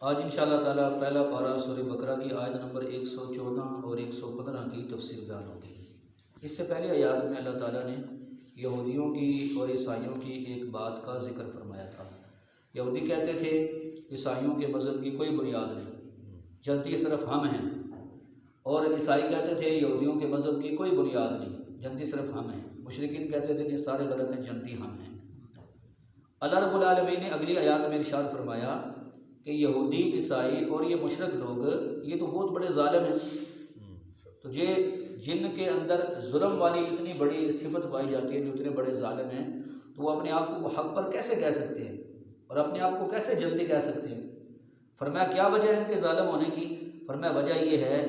آج انشاءاللہ تعالیٰ پہلا پارہ سورہ بقرہ کی آیت نمبر 114 اور 115 کی تفسیر بیان ہوگی۔ اس سے پہلے آیات میں اللہ تعالیٰ نے یہودیوں کی اور عیسائیوں کی ایک بات کا ذکر فرمایا تھا۔ یہودی کہتے تھے عیسائیوں کے مذہب کی کوئی بنیاد نہیں، جنتی صرف ہم ہیں، اور عیسائی کہتے تھے یہودیوں کے مذہب کی کوئی بنیاد نہیں، جنتی صرف ہم ہیں۔ مشرکین کہتے تھے یہ سارے غلط ہیں، جنتی ہم ہیں۔ اللہ رب العالمین نے اگلی آیات میں ارشاد فرمایا کہ یہودی، عیسائی اور یہ مشرک لوگ یہ تو بہت بڑے ظالم ہیں۔ تو جن کے اندر ظلم والی اتنی بڑی صفت پائی جاتی ہے، جو اتنے بڑے ظالم ہیں، تو وہ اپنے آپ کو حق پر کیسے کہہ سکتے ہیں اور اپنے آپ کو کیسے جنتی کہہ سکتے ہیں؟ فرمایا کیا وجہ ہے ان کے ظالم ہونے کی؟ فرمایا وجہ یہ ہے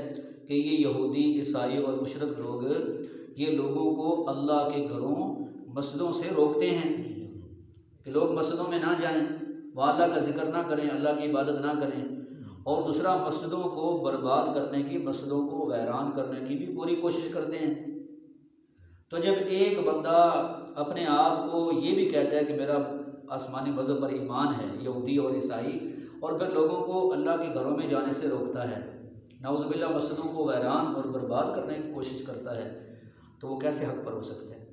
کہ یہ یہودی، عیسائی اور مشرک لوگ یہ لوگوں کو اللہ کے گھروں، مسجدوں سے روکتے ہیں کہ لوگ مسجدوں میں نہ جائیں، وہاں اللہ کا ذکر نہ کریں، اللہ کی عبادت نہ کریں، اور دوسرا مسجدوں کو برباد کرنے کی، مسجدوں کو ویران کرنے کی بھی پوری کوشش کرتے ہیں۔ تو جب ایک بندہ اپنے آپ کو یہ بھی کہتا ہے کہ میرا آسمانی مذہب پر ایمان ہے، یہودی اور عیسائی، اور پھر لوگوں کو اللہ کے گھروں میں جانے سے روکتا ہے، نعوذ باللہ مسجدوں کو ویران اور برباد کرنے کی کوشش کرتا ہے، تو وہ کیسے حق پر ہو سکتا ہے؟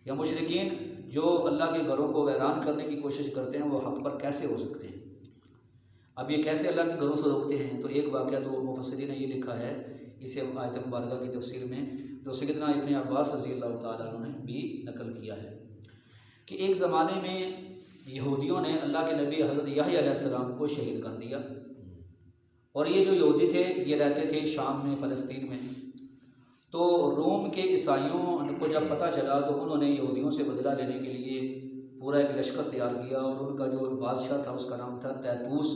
یا مشرکین جو اللہ کے گھروں کو ویران کرنے کی کوشش کرتے ہیں، وہ حق پر کیسے ہو سکتے ہیں؟ اب یہ کیسے اللہ کے گھروں سے روکتے ہیں؟ تو ایک واقعہ تو مفسرین نے یہ لکھا ہے اسے آیت مبارکہ کی تفسیر میں، جو سیدنا ابن عباس رضی اللہ تعالیٰ عنہ نے بھی نقل کیا ہے، کہ ایک زمانے میں یہودیوں نے اللہ کے نبی حضرت یحییٰ علیہ السلام کو شہید کر دیا، اور یہ جو یہودی تھے یہ رہتے تھے شام میں، فلسطین میں۔ تو روم کے عیسائیوں کو جب پتہ چلا تو انہوں نے یہودیوں سے بدلہ لینے کے لیے پورا ایک لشکر تیار کیا، اور ان کا جو بادشاہ تھا اس کا نام تھا تیتوس،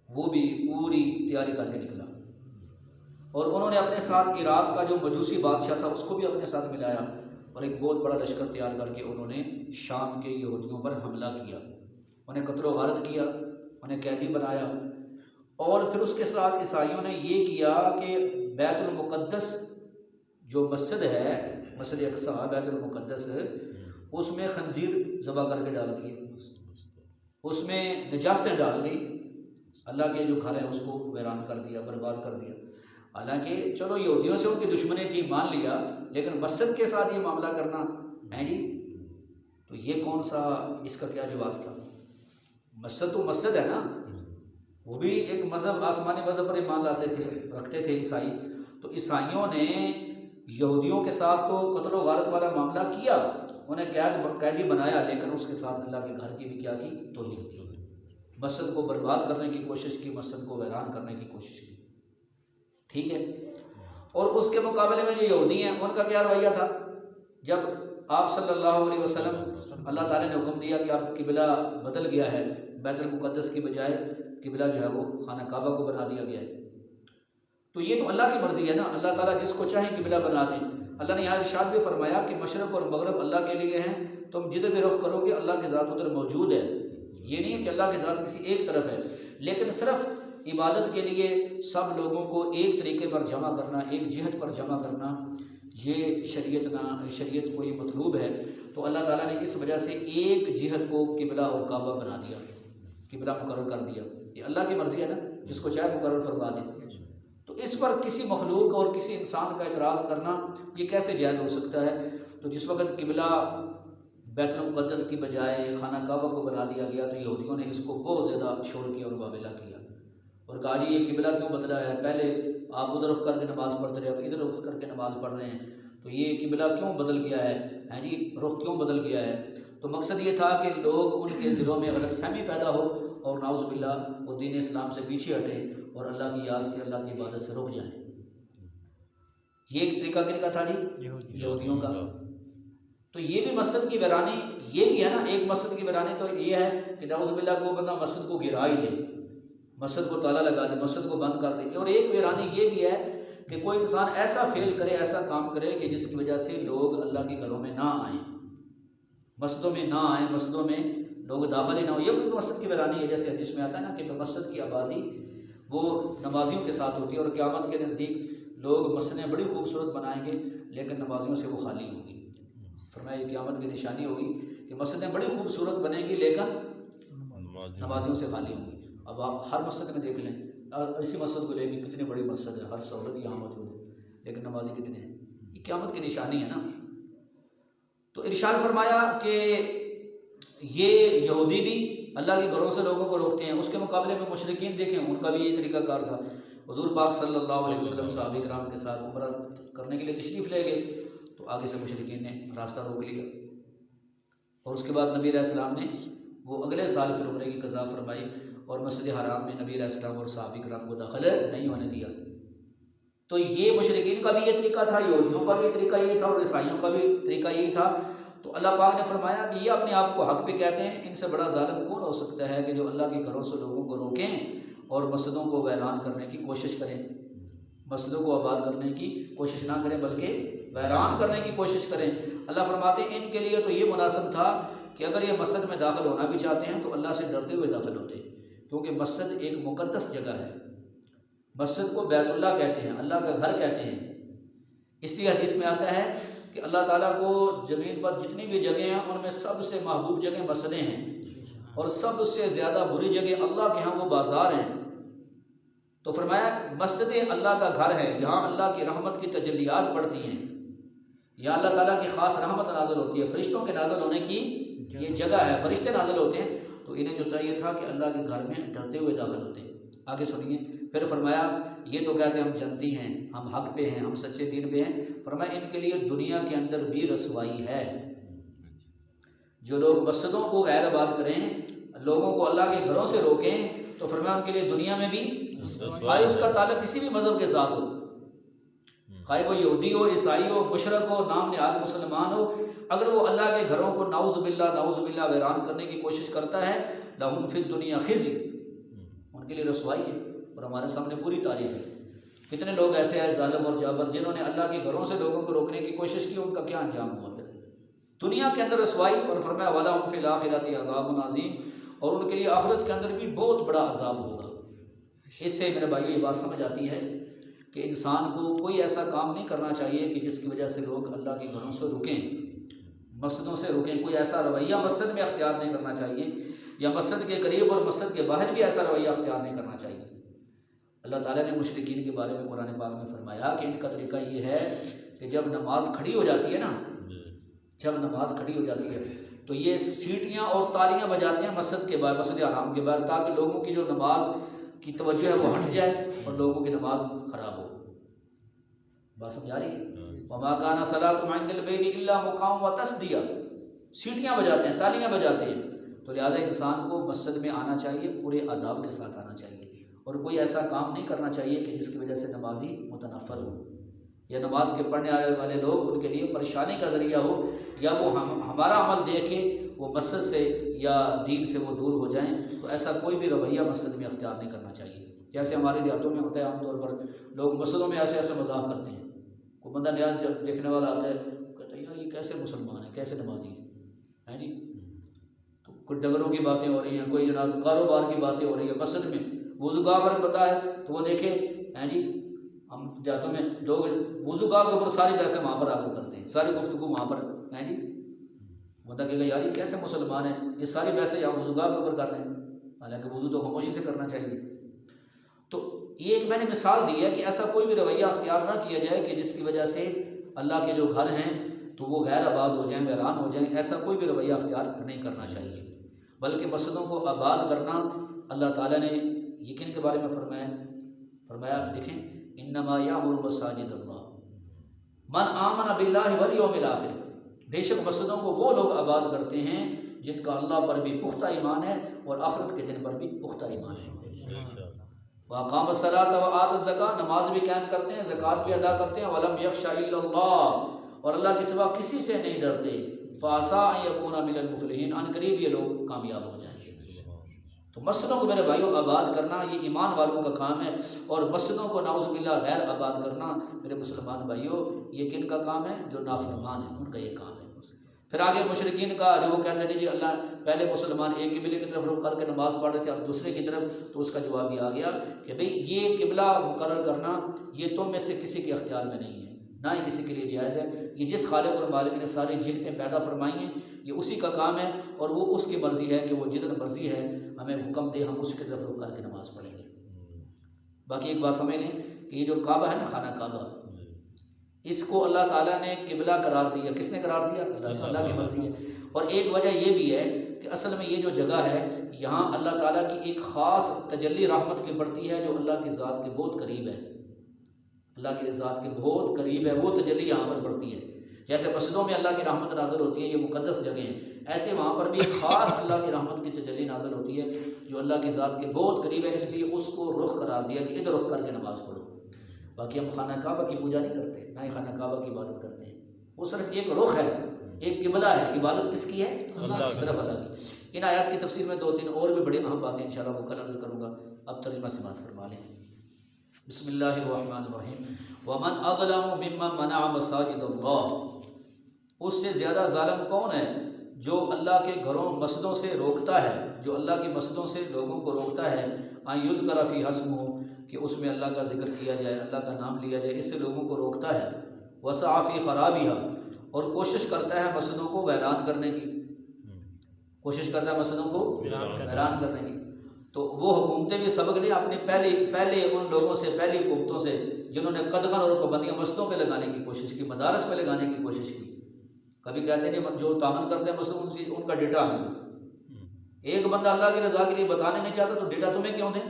وہ بھی پوری تیاری کر کے نکلا، اور انہوں نے اپنے ساتھ عراق کا جو مجوسی بادشاہ تھا اس کو بھی اپنے ساتھ ملایا، اور ایک بہت بڑا لشکر تیار کر کے انہوں نے شام کے یہودیوں پر حملہ کیا، انہیں قتل و غارت کیا، انہیں قیدی بنایا، اور پھر اس کے ساتھ عیسائیوں نے یہ کیا کہ بیت المقدس جو مسجد ہے، مسجد اقصیٰ، بیت المقدس، اس میں خنزیر ذبح کر کے ڈال دیے، اس میں نجاستیں ڈال دی، اللہ کے جو گھر ہیں اس کو ویران کر دیا، برباد کر دیا۔ حالانکہ چلو یہودیوں سے ان کی دشمنی تھی، مان لیا، لیکن مسجد کے ساتھ یہ معاملہ کرنا ہے جی، تو یہ کون سا، اس کا کیا جواز تھا؟ مسجد تو مسجد ہے نا، وہ بھی ایک مذہب، آسمانی مذہب پر ایمان لاتے تھے، رکھتے تھے عیسائی۔ تو عیسائیوں نے یہودیوں کے ساتھ تو قتل و غارت والا معاملہ کیا، انہیں قیدی بنایا، لیکن اس کے ساتھ اللہ کے گھر کی بھی کیا کی؟ توہین کی، مسجد کو برباد کرنے کی کوشش کی، مسجد کو ویران کرنے کی کوشش کی، ٹھیک ہے۔ اور اس کے مقابلے میں جو یہودی ہیں ان کا کیا رویہ تھا؟ جب آپ صلی اللہ علیہ وسلم، اللہ تعالیٰ نے حکم دیا کہ اب قبلہ بدل گیا ہے، بیت المقدس کی بجائے قبلہ جو ہے وہ خانہ کعبہ کو بنا دیا گیا ہے، تو یہ تو اللہ کی مرضی ہے نا، اللہ تعالیٰ جس کو چاہیں قبلہ بنا دیں۔ اللہ نے یہاں ارشاد بھی فرمایا کہ مشرق اور مغرب اللہ کے لیے ہیں، تم جدھر بھی رخ کرو گے اللہ کی ذات ادھر موجود ہے۔ یہ نہیں ہے کہ اللہ کی ذات کسی ایک طرف ہے، لیکن صرف عبادت کے لیے سب لوگوں کو ایک طریقے پر جمع کرنا، ایک جہت پر جمع کرنا، یہ شریعت کو یہ مطلوب ہے۔ تو اللہ تعالیٰ نے اس وجہ سے ایک جہت کو قبلہ اور کعبہ بنا دیا، قبلہ مقرر کر دیا۔ یہ اللہ کی مرضی ہے نا، جس کو چاہے مقرر فرما دے۔ تو اس پر کسی مخلوق اور کسی انسان کا اعتراض کرنا یہ کیسے جائز ہو سکتا ہے؟ تو جس وقت قبلہ بیت المقدس کی بجائے خانہ کعبہ کو بنا دیا گیا تو یہودیوں نے اس کو بہت زیادہ شور کیا اور واویلا کیا، اور کہا جی یہ قبلہ کیوں بدلا ہے؟ پہلے آپ ادھر رخ کر کے نماز پڑھتے رہے، اب ادھر رخ کر کے نماز پڑھ رہے ہیں، تو یہ قبلہ کیوں بدل گیا ہے جی، رخ کیوں بدل گیا ہے؟ تو مقصد یہ تھا کہ لوگ ان کے دلوں میں غلط فہمی پیدا ہو، اور نعوذ باللہ وہ دین اسلام سے پیچھے ہٹیں اور اللہ کی یاد سے، اللہ کی عبادت سے رک جائیں۔ یہ ایک طریقہ کن کا تھا جی؟ یہودیوں کا۔ تو یہ بھی مسجد کی ویرانی، یہ بھی ہے نا، ایک مسجد کی ویرانی تو یہ ہے کہ نعوذ باللہ کو بندہ مسجد کو گرا ہی دے، مسجد کو تالا لگا دے، مسجد کو بند کر دے۔ اور ایک ویرانی یہ بھی ہے کہ کوئی انسان ایسا فعل کرے، ایسا کام کرے کہ جس کی وجہ سے لوگ اللہ کے گھروں میں نہ آئیں، مسجدوں میں نہ آئیں، مسجدوں میں لوگ داخل ہی نہ ہو۔ یہ بھی مسجد کی ویرانی ہے، جیسے حدیث میں آتا ہے نا کہ مسجد کی آبادی وہ نمازیوں کے ساتھ ہوتی ہے، اور قیامت کے نزدیک لوگ مسجدیں بڑی خوبصورت بنائیں گے لیکن نمازیوں سے وہ خالی ہوں گی۔ فرمایا یہ قیامت کی نشانی ہوگی کہ مسجدیں بڑی خوبصورت بنیں گی لیکن نمازیوں سے خالی ہوں گی۔ اب آپ ہر مسجد میں دیکھ لیں، اور اسی مسجد کو لے کے کتنی بڑی مسجد ہے، ہر سہولت یہاں موجود ہے، لیکن نمازی کتنے ہیں؟ یہ قیامت کی نشانی ہے نا۔ تو ارشاد فرمایا کہ یہ یہودی بھی اللہ کے گھروں سے لوگوں کو روکتے ہیں، اس کے مقابلے میں مشرکین دیکھیں ان کا بھی یہ طریقہ کار تھا۔ حضور پاک صلی اللہ علیہ وسلم صحابہ کرام کے ساتھ عمرہ کرنے کے لیے تشریف لے گئے تو آگے سے مشرکین نے راستہ روک لیا، اور اس کے بعد نبی علیہ السلام نے وہ اگلے سال پھر عمرے کی قضا فرمائی اور مسجد حرام میں نبی علیہ السلام اور صحابہ کرام کو داخل نہیں ہونے دیا۔ تو یہ مشرکین کا بھی یہ طریقہ تھا، یہودیوں کا بھی طریقہ یہ تھا، اور عیسائیوں کا بھی طریقہ یہی تھا۔ تو اللہ پاک نے فرمایا کہ یہ اپنے آپ کو حق پہ کہتے ہیں، ان سے بڑا ظالم کون ہو سکتا ہے کہ جو اللہ کے گھروں سے لوگوں کو روکیں اور مسجدوں کو ویران کرنے کی کوشش کریں، مسجدوں کو آباد کرنے کی کوشش نہ کریں بلکہ ویران کرنے کی کوشش کریں۔ اللہ فرماتے ہیں ان کے لیے تو یہ مناسب تھا کہ اگر یہ مسجد میں داخل ہونا بھی چاہتے ہیں تو اللہ سے ڈرتے ہوئے داخل ہوتے، کیونکہ مسجد ایک مقدس جگہ ہے، مسجد کو بیت اللہ کہتے ہیں، اللہ کا گھر کہتے ہیں۔ اس لیے حدیث میں آتا ہے کہ اللہ تعالیٰ کو زمین پر جتنی بھی جگہیں ہیں ان میں سب سے محبوب جگہ مسجدیں ہیں، اور سب سے زیادہ بری جگہ اللہ کے ہاں وہ بازار ہیں۔ تو فرمایا مسجد اللہ کا گھر ہے، یہاں اللہ کی رحمت کی تجلیات پڑتی ہیں، یہاں اللہ تعالیٰ کی خاص رحمت نازل ہوتی ہے، فرشتوں کے نازل ہونے کی یہ جگہ ہے، فرشتے نازل ہوتے ہیں۔ تو انہیں جو چاہیے تھا کہ اللہ کے گھر میں ڈرتے ہوئے داخل ہوتے۔ آگے سنیے، پھر فرمایا یہ تو کہتے ہیں ہم جنتی ہیں، ہم حق پہ ہیں، ہم سچے دین پہ ہیں۔ فرمایا ان کے لیے دنیا کے اندر بھی رسوائی ہے۔ جو لوگ مسجدوں کو غیر آباد کریں، لوگوں کو اللہ کے گھروں سے روکیں، تو فرمایا ان کے لیے دنیا میں بھی، خواہ اس کا تعلق کسی بھی مذہب کے ساتھ ہو، خواہ وہ یہودی ہو، عیسائی ہو، مشرک ہو، نام نہاد مسلمان ہو، اگر وہ اللہ کے گھروں کو نعوذ باللہ ویران کرنے کی کوشش کرتا ہے، لہم فی الدنیا خزی، ان کے لیے رسوائی ہے۔ اور ہمارے سامنے پوری تاریخ ہے، کتنے لوگ ایسے ہیں ظالم اور جابر جنہوں نے اللہ کے گھروں سے لوگوں کو روکنے کی کوشش کی، ان کا کیا انجام ہوا؟ پھر دنیا کے اندر رسوائی، اور فرمایا وَلَهُمْ فِي الْآخِرَةِ عَذَابٌ عَظِيمٌ، اور ان کے لیے آخرت کے اندر بھی بہت بڑا عذاب ہوگا۔ اس سے میرے بھائی یہ بات سمجھ آتی ہے کہ انسان کو کوئی ایسا کام نہیں کرنا چاہیے کہ جس کی وجہ سے لوگ اللہ کے گھروں سے رکیں، مسجدوں سے رکیں۔ کوئی ایسا رویہ مسجد میں اختیار نہیں کرنا چاہیے، یا مسجد کے قریب اور مسجد کے باہر بھی ایسا رویہ اختیار نہیں کرنا چاہیے۔ اللہ تعالیٰ نے مشرکین کے بارے میں قرآن پاک میں فرمایا کہ ان کا طریقہ یہ ہے کہ جب نماز کھڑی ہو جاتی ہے نا، جب نماز کھڑی ہو جاتی ہے تو یہ سیٹیاں اور تالیاں بجاتے ہیں مسجد کے باہر، مسجد حرام کے باہر، تاکہ لوگوں کی جو نماز کی توجہ ہے وہ ہٹ جائے اور لوگوں کی نماز خراب ہو۔ بات سمجھ آ رہی ہے؟ وَمَا كَانَ صَلَاتُهُمْ عِندَ الْبَيْتِ إِلَّا مُقَامٌ وَتَصْدِيَةٌ، سیٹیاں بجاتے ہیں، تالیاں بجاتے ہیں۔ تو لہٰذا انسان کو مسجد میں آنا چاہیے، پورے آداب کے ساتھ آنا چاہیے، اور کوئی ایسا کام نہیں کرنا چاہیے کہ جس کی وجہ سے نمازی متنفر ہو، یا نماز کے پڑھنے والے لوگ ان کے لیے پریشانی کا ذریعہ ہو، یا وہ ہمارا عمل دیکھ کے وہ مسجد سے یا دین سے وہ دور ہو جائیں۔ تو ایسا کوئی بھی رویہ مسجد میں اختیار نہیں کرنا چاہیے۔ جیسے ہمارے دیہاتوں میں ہوتا ہے، عام طور پر لوگ مسجدوں میں ایسے مذاق کرتے ہیں، کوئی بندہ نیا دیکھنے والا آتا ہے، کہتا ہے یار یہ کیسے مسلمان ہے، کیسے نمازی ہے جی۔ تو کوئی ڈگروں کی باتیں ہو رہی ہیں، کوئی جناب کاروبار کی باتیں ہو رہی ہیں مسجد میں، وضو گاہ پر بندہ ہے تو وہ دیکھے ہیں جی، ہم جاتوں میں لوگ وضو گاہ کے اوپر ساری بحثیں وہاں پر آ کر کرتے ہیں، ساری گفتگو وہاں پر ہیں جی۔ بندہ کہے گا یار یہ کیسے مسلمان ہیں، یہ ساری بحثیں یہاں وضو گاہ کے اوپر کر رہے ہیں، حالانکہ وضو تو خاموشی سے کرنا چاہیے۔ تو یہ ایک میں نے مثال دی ہے کہ ایسا کوئی بھی رویہ اختیار نہ کیا جائے کہ جس کی وجہ سے اللہ کے جو گھر ہیں تو وہ غیر آباد ہو جائیں، ویران ہو جائیں۔ ایسا کوئی بھی رویہ اختیار نہیں کرنا چاہیے، بلکہ مسجدوں کو آباد کرنا اللہ تعالیٰ نے یقین کے بارے میں فرمایا دیکھیں انما یعمر مساجد اللہ من آمن باللہ والیوم الآخر، بے شک مسجدوں کو وہ لوگ آباد کرتے ہیں جن کا اللہ پر بھی پختہ ایمان ہے اور آخرت کے دن پر بھی پختہ ایمان ہے۔ وَأَقَامَ الصَّلَاةَ وَآتَى الزَّكَاةَ، نماز بھی قائم کرتے ہیں، زکوٰۃ بھی ادا کرتے ہیں۔ وَلَمْ يَخْشَ إِلَّا اللَّهَ، اور اللہ کے سوا کسی سے نہیں ڈرتے۔ فَعَسَىٰ أَن يَكُونَ مِنَ الْمُفْلِحِينَ، ان قریب یہ لوگ کامیاب ہو جائیں گے۔ تو مسجدوں کو میرے بھائیوں آباد کرنا یہ ایمان والوں کا کام ہے، اور مسجدوں کو نعوذ باللہ غیر آباد کرنا میرے مسلمان بھائیوں یہ کن کا کام ہے؟ جو نافرمان ہیں ان کا یہ کام ہے۔ پھر آگے مشرکین کا جو وہ کہتے تھے جی اللہ پہلے مسلمان ایک قبلے کی طرف رخ کر کے نماز پڑھ رہے تھے اب دوسرے کی طرف، تو اس کا جواب یہ آ گیا کہ بھئی یہ قبلہ مقرر کرنا یہ تم میں سے کسی کے اختیار میں نہیں ہے، نہ ہی کسی کے لیے جائز ہے۔ یہ جس خالق اور مالک نے ساری جہتیں پیدا فرمائی ہیں یہ اسی کا کام ہے، اور وہ اس کی مرضی ہے کہ وہ جتنا مرضی ہے ہمیں حکم دے، ہم اس کی طرف رخ کر کے نماز پڑھیں گے۔ باقی ایک بات سمجھ لیں کہ یہ جو کعبہ ہے نا، خانہ کعبہ، اس کو اللہ تعالیٰ نے قبلہ قرار دیا۔ کس نے قرار دیا؟ اللہ کی مرضی ہے۔ اور ایک وجہ یہ بھی ہے کہ اصل میں یہ جو جگہ ہے یہاں اللہ تعالیٰ کی ایک خاص تجلی رحمت کی پڑتی ہے جو اللہ کی ذات کے بہت قریب ہے، اللہ کی ذات کے بہت قریب ہے، وہ تجلی یہاں پر پڑتی ہے۔ جیسے مسجدوں میں اللہ کی رحمت نازل ہوتی ہے، یہ مقدس جگہ ہیں، ایسے وہاں پر بھی خاص اللہ کی رحمت کی تجلی نازل ہوتی ہے جو اللہ کی ذات کے بہت قریب ہے، اس لیے اس کو رخ قرار دیا کہ ادھر رخ کر کے نماز پڑھو۔ باقی ہم خانہ کعبہ کی پوجا نہیں کرتے، نہ ہی خانہ کعبہ کی عبادت کرتے ہیں، وہ صرف ایک رخ ہے، ایک قبلہ ہے۔ عبادت کس کی ہے؟ صرف اللہ کی۔ ان آیات کی تفسیر میں دو تین اور بھی بڑی اہم باتیں انشاءاللہ وہ کل عرض کروں گا، اب ترجمہ سماعت فرما لیں۔ بسم اللہ الرحمن الرحیم۔ ومن اظلم ممن منع مساجد اللہ، اس سے زیادہ ظالم کون ہے جو اللہ کے گھروں مسجدوں سے روکتا ہے، جو اللہ کی مسجدوں سے لوگوں کو روکتا ہے، ان یذکر فیہا اسمہ، کہ اس میں اللہ کا ذکر کیا جائے، اللہ کا نام لیا جائے، اس سے لوگوں کو روکتا ہے، وسعی فی خرابہا، اور کوشش کرتا ہے مسجدوں کو ویران کرنے کی، کوشش کرتا ہے مسجدوں کو ویران کرنے کی۔ تو وہ حکومتیں بھی سبق لیں اپنے پہلے ان لوگوں سے، پہلی حکومتوں سے جنہوں نے قدغن اور پابندیاں مسجدوں پہ لگانے کی کوشش کی، مدارس پہ لگانے کی کوشش کی۔ کبھی کہتے ہیں جو تعاون کرتے ہیں مسجد ان کا ڈیٹا ہمیں دو۔ ایک بندہ اللہ کی رضا کے لیے بتانے نہیں چاہتا تو ڈیٹا تمہیں کیوں دیں؟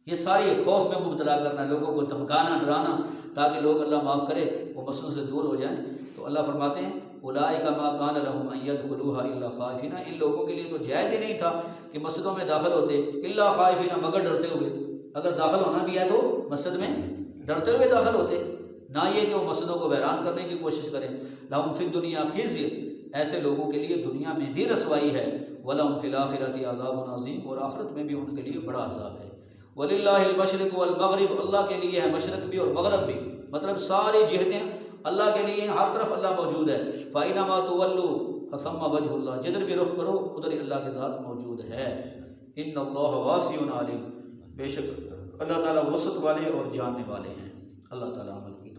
یہ ساری خوف میں مبتلا کرنا، لوگوں کو دھمکانا، ڈرانا، تاکہ لوگ اللہ معاف کرے وہ مسجدوں سے دور ہو جائیں۔ تو اللہ فرماتے ہیں اولئک ما کان لهم ان يدخلوها الا خائفین، ان لوگوں کے لیے تو جائز ہی نہیں تھا کہ مسجدوں میں داخل ہوتے الا خائفین، مگر ڈرتے ہوئے۔ اگر داخل ہونا بھی ہے تو مسجد میں ڈرتے ہوئے داخل ہوتے، نہ یہ کہ وہ مسجدوں کو ویران کرنے کی کوشش کریں۔ لہم فی الدنیا خزی، ایسے لوگوں کے لیے دنیا میں بھی رسوائی ہے، ولہم فی الآخرۃ عذاب عظیم، اور آخرت میں بھی ان کے لیے بڑا عذاب ہے۔ وللہ المشرق والمغرب، اللہ کے لیے ہے مشرق بھی اور مغرب بھی، مطلب ساری جہتیں اللہ کے لیے، ہر طرف اللہ موجود ہے۔ فَإِنَّمَا تُوَلُّوا فَثَمَّ وَجْهُ اللَّهِ، جدھر بھی رخ کرو ادھر ہی اللہ کے ذات موجود ہے۔ ان اللہ واسع علیم، بے شک اللہ تعالیٰ وسعت والے اور جاننے والے ہیں۔ اللہ تعالیٰ عمل کی